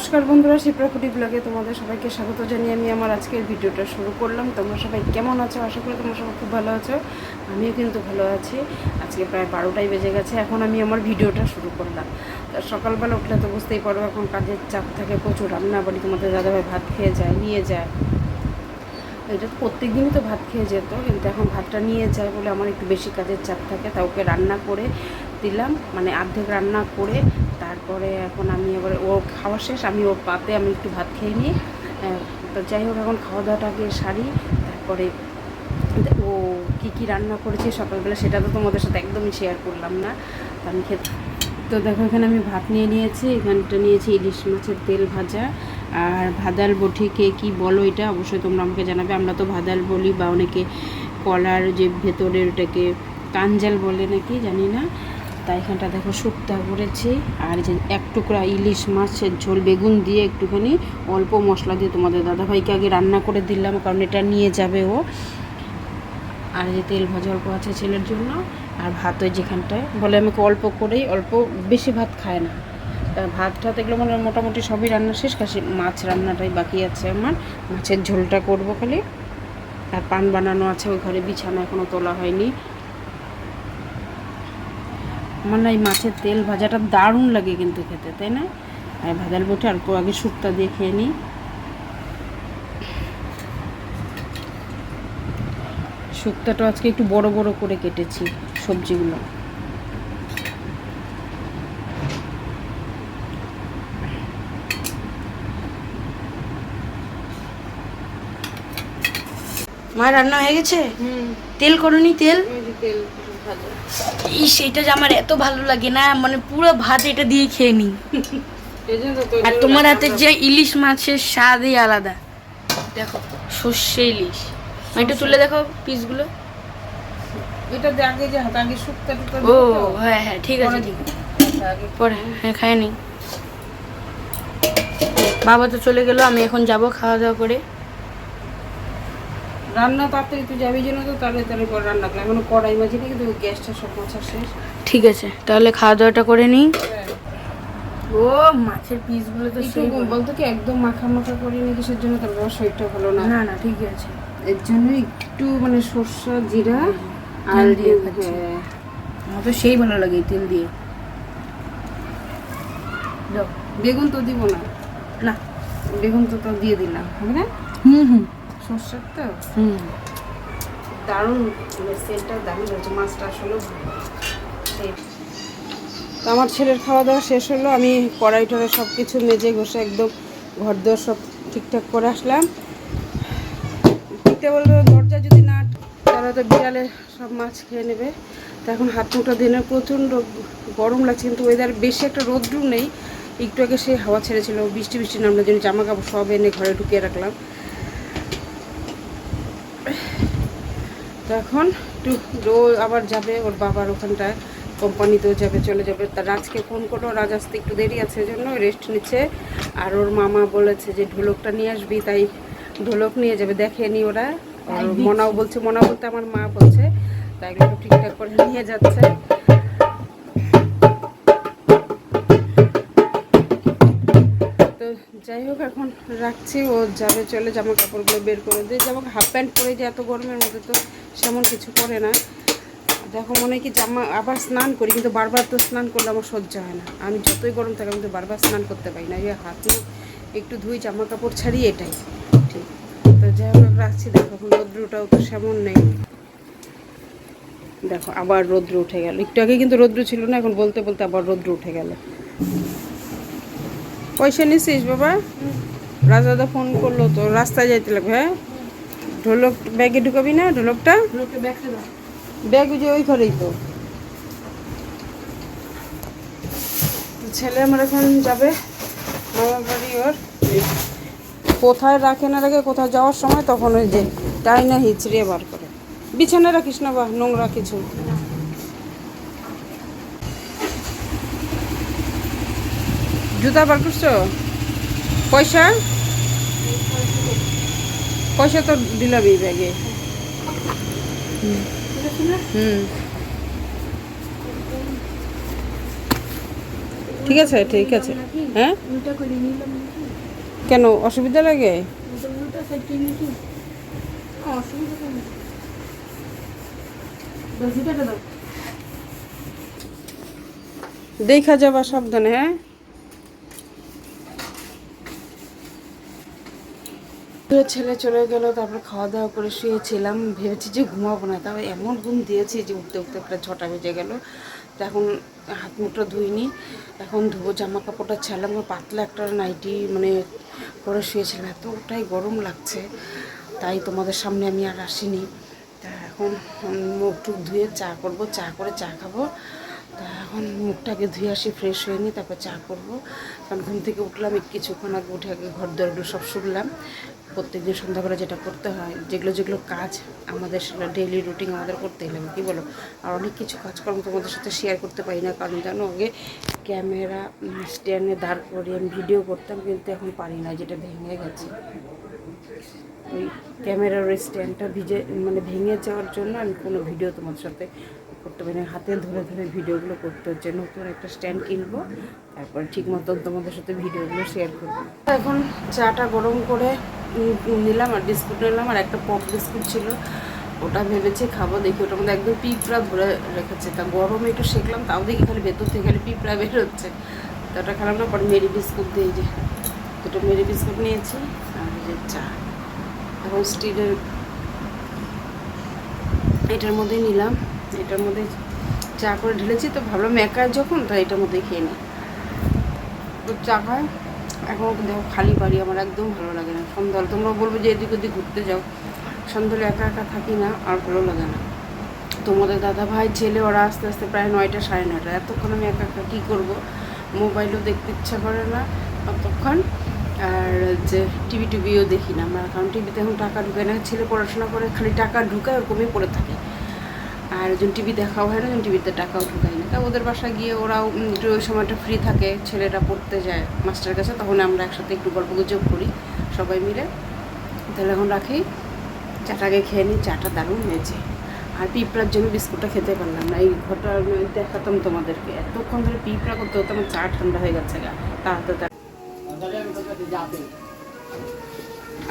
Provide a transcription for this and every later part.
নমস্কার বন্ধুরা, শিপ্রা ফুডি ব্লগে তোমাদের সবাইকে স্বাগত জানিয়ে আমি আমার আজকের ভিডিওটা শুরু করলাম। তোমরা সবাই কেমন আছো? আশা করি তোমরা সবাই খুব ভালো আছো। আমিও কিন্তু ভালো আছি। আজকে প্রায় 12টাই বেজে গেছে, এখন আমি আমার ভিডিওটা শুরু করলাম। সকালবেলা উঠলে তো বুঝতেই পারো, এখন কাজের চাপ থাকে প্রচুর। রান্না বাড়ি তোমাদের দাদাভাই ভাত খেয়ে যায়, নিয়ে যায়। এটা তো প্রত্যেক দিনই তো ভাত খেয়ে যেত, কিন্তু এখন ভাতটা নিয়ে যায় বলে আমার একটু বেশি কাজের চাপ থাকে। তা ওকে রান্না করে দিলাম, মানে অর্ধেক রান্না করে তারপরে এখন আমি এবার ও খাওয়া শেষ, আমি ওর পাতে আমি একটু ভাত খেয়ে নিই। তো যাই হোক, এখন খাওয়া দাওয়াটাকে সারি। তারপরে ও কী রান্না করেছি সকালবেলা সেটা তো তোমাদের সাথে একদমই শেয়ার করলাম না। তো আমি খেতে তো দেখো, এখানে আমি ভাত নিয়ে নিয়েছি। এখানটা নিয়েছি ইলিশ মাছের তেল ভাজা আর ভাদাল বটি। কে কী বলো এটা অবশ্যই তোমরা আমাকে জানাবে। আমরা তো ভাদাল বলি, বা অনেকে কলার যে ভেতরের ওটাকে কাঞ্জাল বলে নাকি জানি না। তাই এখানটা দেখো শুক্তা করেছি। আর যে এক টুকরা ইলিশ মাছের ঝোল বেগুন দিয়ে একটুখানি অল্প মশলা দিয়ে তোমাদের দাদাভাইকে আগে রান্না করে দিলাম, কারণ এটা নিয়ে যাবে ও। আর যে তেল ভাজা অল্প আছে ছেলের জন্য। আর ভাত ওই যেখানটায় বলে আমাকে অল্প করেই, অল্প বেশি ভাত খায় না। ভাত ঠাত এগুলো মানে মোটামুটি সবই রান্না শেষ, কাশি মাছ রান্নাটাই বাকি আছে আমার। মাছের ঝোলটা করব খালি। আর পান বানানো আছে ওই ঘরে, বিছানা এখনও তোলা হয়নি। আমার না এই মাছের তেল ভাজাটা দারুণ লাগে কিন্তু খেতে, তাই না? আর ভাজাল বটে অল্প আগে শুক্তা দিয়ে খেয়ে নিই। শুক্তাটা আজকে একটু বড় বড় করে কেটেছি সবজিগুলো। মা রান্না হয়ে গেছে? তেল করনি? তেল ইস, এটা যে আমার এত ভালো লাগে না, মানে পুরো ভাত এটা দিয়ে খেয়ে নি। আর তোমার হাতে যে ইলিশ মাছের স্বাদই আলাদা। দেখো সর্ষে ইলিশ, এটা তুলে দেখো পিসগুলো। এটা আগে যে হাত আগে শুক্তাটা। ও হ্যাঁ হ্যাঁ, ঠিক আছে ঠিক আছে, পরে হ্যাঁ খাই নি। বাবা তো চলে গেল, আমি এখন যাব খাওয়া দাওয়া করে। রান্না তাড়াতাড়ি তুই যাবি জন্য তো তাড়াতাড়ি করে রান্না করলাম। এখনো কড়াই মাঝিনি, কিন্তু গ্যাসটা সব মোছা শেষ। ঠিক আছে, তাহলে খাওয়া দাওয়াটা করে নিই। ও মাছের পিসগুলো তো সেই বলতো কি একদম মাখা মাখা করিনি, কিসের জন্য? তার বাবার শরীরটা ভালো না। না না ঠিক আছে, এর জন্য একটু মানে সর্ষা জিরা আর দিয়ে খাচ্ছি। আমার তো সেই ভালো লাগে এই তেল দিয়ে। বেগুন তো দিব না। না বেগুন তো দিয়ে দিলাম, হবে না? হুম সর্ষের তো দারুণ সেন্টটা দারুণ হয়েছে। মাছটা আসলে তো আমার ছেলের খাওয়া দাওয়া শেষ হলো। আমি কড়াই টড়াই সব কিছু মেজে ঘষে একদম ঘর দর সব ঠিকঠাক করে আসলাম। ঠিকঠাক বলতে দরজা যদি না, তারা তো বিড়ালে সব মাছ খেয়ে নেবে। তো এখন হাত মুঠো দিনে প্রচণ্ড গরম লাগছে, কিন্তু ওয়েদার বেশি একটা রোদ্রু নেই। একটু আগে সে হাওয়া ছেড়েছিল, বৃষ্টি বৃষ্টি নামলে জন্য জামা কাপড় সব এনে ঘরে ঢুকিয়ে রাখলাম। তো এখন একটু আবার যাবে ওর বাবার ওখানটায়, কোম্পানিতেও যাবে, চলে যাবে। তার রাজকে ফোন করলো, রাজ আসতে একটু দেরি আছে জন্য রেস্ট নিচ্ছে। আর ওর মামা বলেছে যে ঢোলকটা নিয়ে আসবি, তাই ঢোলক নিয়ে যাবে। দেখেনি ওরা, আর মনাও বলছে, মনা বলতে আমার মা বলছে, তাই এগুলো ঠিকঠাক করে নিয়ে যাচ্ছে। তো যাই হোক, এখন রাখছি, ও যাবে চলে। জামা কাপড়গুলো বের করে দিয়ে, যেমন হাফ প্যান্ট পরে যে এত গরমের মধ্যে তো সেমন কিছু করে না। দেখো মনে হয় কি জামা আবার স্নান করি, কিন্তু বারবার তো স্নান করলে আমার সহ্য হয় না। আমি যতই গরম থাকে আমি তো বারবার স্নান করতে পারি না। এই হাত মুখ একটু ধুই, জামা কাপড় ছাড়ি, এটাই ঠিক। তো যাই হোক রাখছি। দেখো রৌদ্রটাও তো সেমন নেই। দেখো আবার রৌদ্র উঠে গেল। একটু আগে কিন্তু রৌদ্র ছিল না, এখন বলতে বলতে আবার রৌদ্র উঠে গেল। পয়সা নিছিস বাবা? রাজাদা ফোন করলো তো, রাস্তায় যাইতে লাগবে। হ্যাঁ, ঢোলক ব্যাগে ঢুকাবি না? ঢোলকটা ব্যাগ যে ওই ঘরেই তো। ছেলে আমার এখন যাবে মামার বাড়ি। ওর কোথায় রাখে না রাখে, কোথাও যাওয়ার সময় তখন ওই যে তাই না হিচড়িয়ে বার করে। বিছানা রাখিস না বা নোংরা কিছু। জুতা বার করছো? পয়সা পয়সা তো দিলামই ব্যাগে। ঠিক আছে ঠিক আছে। হ্যাঁ কেন অসুবিধা লাগে? দেখা যাবা সাবধানে। হ্যাঁ ছেলে চলে গেল, তারপর খাওয়া দাওয়া করে শুয়েছিলাম, ভেবেছি যে ঘুমাবো না, তারপর এমন ঘুম দিয়েছি যে উঠতে উঠতে প্রায় 6টা বেজে গেল। তো এখন হাত মুখটা ধুইনি, এখন ধুবো। জামা কাপড়টা ছাড়লাম, পাতলা একটা নাইটি মানে পরে শুয়েছিলাম, এতটাই গরম লাগছে, তাই তোমাদের সামনে আমি আর আসিনি। তা এখন মুখ টুক ধুয়ে চা করবো, চা করে চা খাবো। তা এখন মুখটাকে ধুয়ে আসি, ফ্রেশ হয়ে নিই, তারপর চা করবো। কারণ ঘুম থেকে উঠলাম কিছুক্ষণ আগে, উঠে আগে ঘর দরগুলো সব শুনলাম। প্রত্যেকদিন সন্ধ্যাবেলা যেটা করতে হয়, যেগুলো যেগুলো কাজ আমাদের সেটা ডেইলি রুটিন আমাদের করতেই লাগে, কী বলো। আর অনেক কিছু কাজকর্ম তোমাদের সাথে শেয়ার করতে পারি না, কারণ জানো আগে ক্যামেরা স্ট্যান্ডে দাঁড় করিয়ে আমি ভিডিও করতাম, কিন্তু এখন পারি না, যেটা ভেঙে গেছে। ওই ক্যামেরার ওই স্ট্যান্ডটা ভেঙে যাওয়ার জন্য আমি কোনো ভিডিও তোমাদের সাথে করতে পারি না, হাতে ধরে ধরে ভিডিওগুলো করতে হচ্ছে। নতুন একটা স্ট্যান্ড কিনবো, তারপরে ঠিক মতন তোমাদের সাথে ভিডিওগুলো শেয়ার করবো। এখন চাটা গরম করে নিলাম, আর বিস্কুট নিলাম, আর একটা পপ বিস্কুট ছিল, ওটা ভেবেছি খাবো। দেখি ওটার মধ্যে একদম পিঁপড়া ধরে রেখেছে, তা গরমে একটু শেখলাম, তাও দেখি খালি ভেতর থেকে খালি পিঁপড়া বের হচ্ছে। তো ওটা খেলাম না, পরে মেরি বিস্কুট দিয়ে যে দুটো মেরি বিস্কুট নিয়েছি, আর যে চা এখন স্টিলের এটার মধ্যেই নিলাম, এটার মধ্যে চা করে ঢেলেছি। তো ভালো মেকায় যখন, তো এটার মধ্যেই খেয়ে নিই। তো চা খায় এখন দেখো, খালি বাড়ি আমার একদম ভালো লাগে না। সন্ধ্যাবেলা তোমরা বলবো যে এদিক ওদিক ঘুরতে যাও, সন্ধ্যাবেলা একা একা থাকি না, আর ভালো লাগে না। তোমাদের দাদা ভাই ছেলে ওরা আস্তে আস্তে প্রায় 9টা 9:30, এতক্ষণ আমি একা একা কী করবো? মোবাইলও দেখতে ইচ্ছা করে না ততক্ষণ, আর যে টিভিও দেখি না আমরা, কারণ টিভিতে এখন টাকা ঢুকায় না। ছেলে পড়াশোনা করে, খালি টাকা ঢুকায় ওরকমই পড়ে থাকে, আর যখন টিভি দেখাও হয় না, যখন টিভিতে টাকাও ঢুকায় না। তা ওদের বাসায় গিয়ে ওরাও একটু ওই সময়টা ফ্রি থাকে, ছেলেটা পড়তে যায় মাস্টারের কাছে, তখন আমরা একসাথে একটু গল্প গুজব করি সবাই মিলে। তাহলে এখন রাখি, চাটাকে খেয়ে নিই, চাটা দারুণ হয়েছে। আর পিঁপড়ার জন্য বিস্কুটটা খেতে পারলাম না, এই ঘরটা দেখাতাম তোমাদেরকে, এতক্ষণ ধরে পিঁপড়া করতে হতো, আমার চা ঠান্ডা হয়ে গেছে গা তাড়াতাড়ি।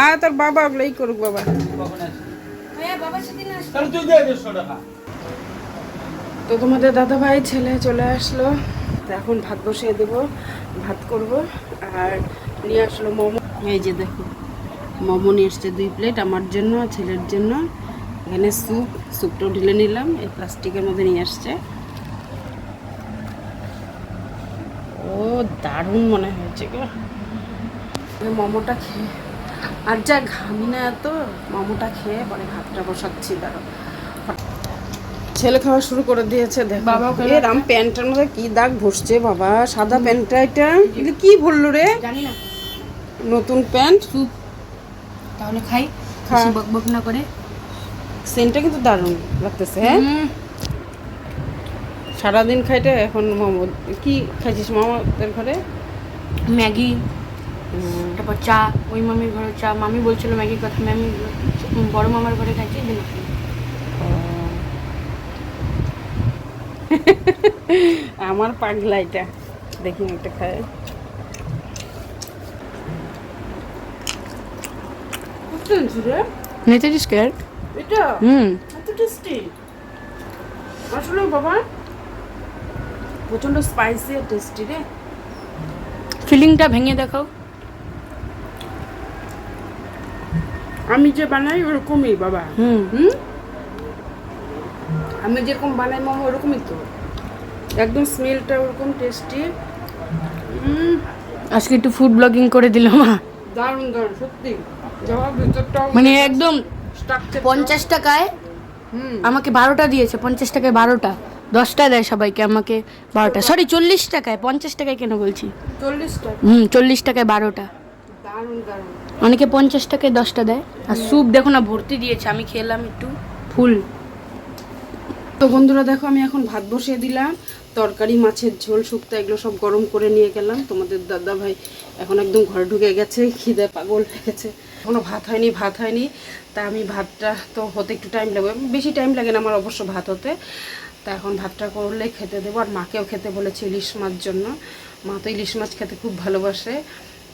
আর তোর বাবা ওগুলোই করুক, বাবা তো তোমাদের দাদা ভাই ছেলে চলে আসলো। তো এখন ভাত বসিয়ে দেবো, ভাত করব। আর নিয়ে আসলো মোমো, এই যে দেখো মোমো নিয়ে এসছে 2 প্লেট আমার জন্য, ছেলের জন্য। এখানে স্যুপটাও ঢেলে নিলাম, এই প্লাস্টিকের মধ্যে নিয়ে আসছে। ও দারুণ মনে হয়েছে গো মোমোটা খেয়ে, আর যা ঘামি না এত, মোমোটা খেয়ে পরে ভাতটা বসাচ্ছি। দাঁড়ো, ছেলে খাওয়া শুরু করে দিয়েছে। দেখো এরম প্যান্টের মধ্যে কি দাগ বসছে বাবা, সাদা প্যান্টটা এটা কি বললো রে, জানি না, নতুন প্যান্ট। স্যুপ তাহলে খাই, বকবক না করে। সেন্টটা কিন্তু দারুণ লাগতেছে। হ্যাঁ সারাদিন খাইতে এখন মোমো। কি খাইছিস মামাদের ঘরে? ম্যাগি, তারপর চা, ওই মামির ঘরে চা। মামি বলছিল ম্যাগির কথা, মামি বড় মামার ঘরে খাইছি। আমার পাগলা এটা, দেখি একটা খায়। এটা এত টেস্টি আসলে বাবা, প্রচন্ড স্পাইসি আর টেস্টি রে। ফিলিংটা ভেঙে দেখাও। আমি যে বানাই ওরকমই বাবা। আমি যেরকম বানাই মোমো ওরকমই তো, একদম স্মেলটা ওরকম টেস্টি। আজকে একটু ফুড ব্লগিং করে দিলাম। দারুণ দারুণ সত্যি, যাওয়া ভিতরটাও মানে একদম স্ট্রাকচার। 50 টাকায় আমাকে 12টা দিয়েছে, 50 টাকায় 12টা, 10টা দেয় সবাইকে, আমাকে 12টা, সরি 40 টাকায়, 50 টাকায় কেন বলছি, 40 টাকা। 40 টাকায় 12টা। দারুণ দারুণ, অনেকে 50 টাকায় 10টা দেয়। আর স্যুপ দেখো না ভর্তি দিয়েছে, আমি খেলাম একটু ফুল। তো বন্ধুরা দেখো, আমি এখন ভাত বসিয়ে দিলাম, তরকারি, মাছের ঝোল, শুক্তো এগুলো সব গরম করে নিয়ে গেলাম। তোমাদের দাদা ভাই এখন একদম ঘরে ঢুকে গেছে, খিদে পাগল হয়ে গেছে, এখনও ভাত হয়নি। তা আমি ভাতটা তো হতে একটু টাইম লাগবে, বেশি টাইম লাগে না আমার অবশ্য ভাত হতে। তা এখন ভাতটা করলে খেতে দেবো, আর মাকেও খেতে বলেছি ইলিশ মাছ জন্য। মা তো ইলিশ মাছ খেতে খুব ভালোবাসে,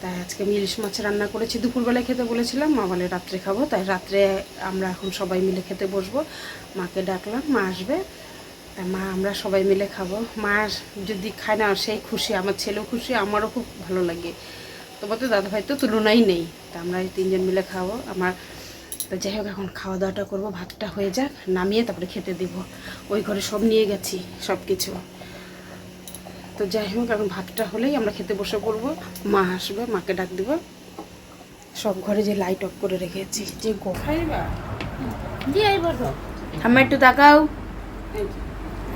তাই আজকে আমি ইলিশ মাছ রান্না করেছি। দুপুরবেলায় খেতে বলেছিলাম, মা বলে রাত্রে খাবো, তাই রাত্রে আমরা এখন সবাই মিলে খেতে বসবো। মাকে ডাকলাম, মা আসবে, তাই মা আমরা সবাই মিলে খাবো। মা যদি খায় না সেই খুশি, আমার ছেলেও খুশি, আমারও খুব ভালো লাগে। তোমার তো দাদাভাই তো তুলনাই নেই, তা আমরা এই 3 জন মিলে খাবো। তো যাই হোক, এখন খাওয়া দাওয়াটা করবো, ভাতটা হয়ে যাক, নামিয়ে তারপরে খেতে দিব। ওই ঘরে সব নিয়ে গেছি, সব কিছু। তো যাই হোক, এখন ভাতটা হলেই আমরা খেতে বসে পড়বো। মা আসবে, মাকে ডাক দিব। সব ঘরে যে লাইট অফ করে রেখেছি, যে গোখাইবা দিয়ে আইবার তো। আমার একটু তাকাও,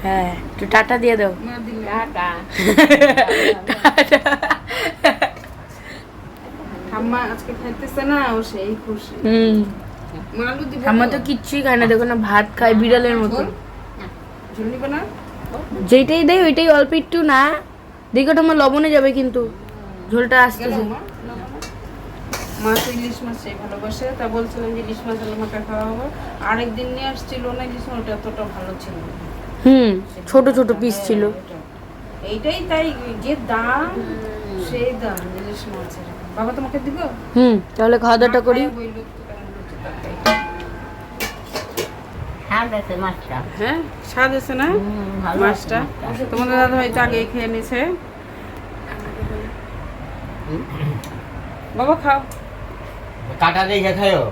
হ্যাঁ একটু টাটা দিয়ে দাও। ঠাম্মা আজকে খাইতেছে না, ও সেই খুশি। মালু দিব, আমার তো কিচ্ছুই খায় না, দেখো না ভাত খায় বিড়ালের মতো। ঝুল নিবে না? যেটাই দেয় ওইটাই অল্প একটু না, দেখো আমার লবণে যাবে কিন্তু ঝোলটা আসতেছে। মা তো ইলিশ মাছ সেই ভালোবাসে, তা বলছিলাম যে ইলিশ মাছ আলু মাখা খাওয়া হবে। আরেকদিন নিয়ে আসছিল না ইলিশ মাছ, ওটা এতটা ভালো ছিল না। ছোট ছোট পিস ছিল। এইটাই, তাই যে দাম, সেই দাম ইলিশ মাছের। বাবা তোমাকে দিব? তাহলে খাওয়া দাওয়াটা করি। হ্যাঁ স্বাদ আছে না মাছটা? তোমাদের দাদা হয়তো আগে খেয়ে নিছে। বাবা খাও। কাটা দেখে খায়ো।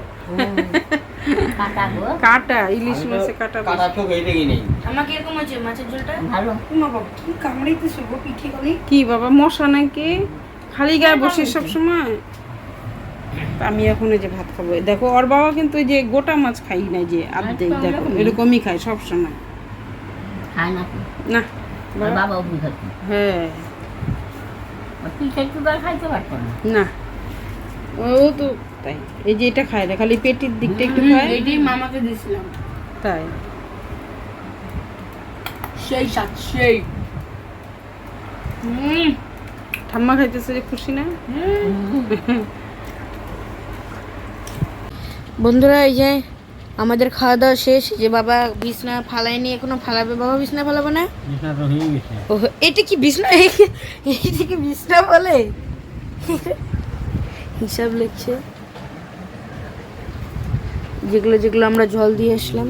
কাটা ইলিশ মাছে কাটা বেশি। কাটা তো গেই নেই। আমাকে এরকম আছে মাছের ঝোলটা ভালো। মা বাবা কি কামড়াইতেছো গো পিঠে গলি? কি বাবা মশা নাকি? খালি গায়ে বসে সব সময়। আমি এখন এই যে ভাত খাবো। দেখো ওর বাবা কিন্তু ওই যে গোটা মাছ খাই না, যে আর্ধেক, দেখো এরকমই খায় সব সময়। খায় না না বাবা, বাবাও বুঝাতো হ্যাঁ পিঠে একটু খাইতে পারতো না। না, ও তো তাই। এই যে এটা খায় না, খালি পেটের দিকটা একটু খায়। এইটাই মামাকে দিয়েছিলাম, তাই সেই স্বাদ সেই। ঠাম্মা খাইতেছে যে খুশি না? বন্ধুরা এই যে আমাদের খাওয়া দাওয়া শেষ, যে বাবা বিছনা ফালায়নি, এখনো ফালাবে। বাবা বিছনা ফালাবে না? বিছনা তো হয়ে গেছে। ও এটা কি বিছনা? এইটা কি বিছনা বলে? হিসাব লিখছে, যেগুলো যেগুলো আমরা জল দিয়ে আসলাম।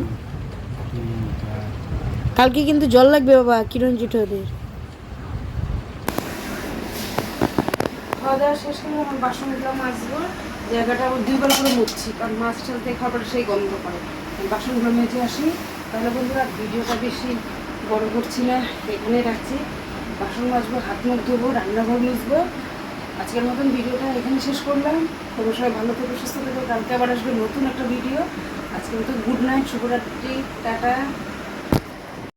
কালকে কিন্তু জল লাগবে বাবা, কিরঞ্জিত ওদের। খাওয়া দাওয়া শেষ করে এখন বাসনগুলো মাজবো। জায়গাটা আবার 2 বার করে মুছছি, কারণ মাছ টাছ দিয়ে খাবার সেই গন্ধ করে। বাসনগুলো মেজে আসি। তাহলে বন্ধুরা ভিডিওটা বেশি বড় করছি না, এখানে রাখছি। বাসন মাজবো, হাত মুখ ধোবো, রান্নাঘর মুছবো। আজকের মতন ভিডিওটা এখানে শেষ করলাম। তোমরা সবাই ভালো থেকো, সুস্থ থেকো। কালকে আবার আসবে নতুন একটা ভিডিও। আজকের মতো গুড নাইট, শুভরাত্রি, টাটা।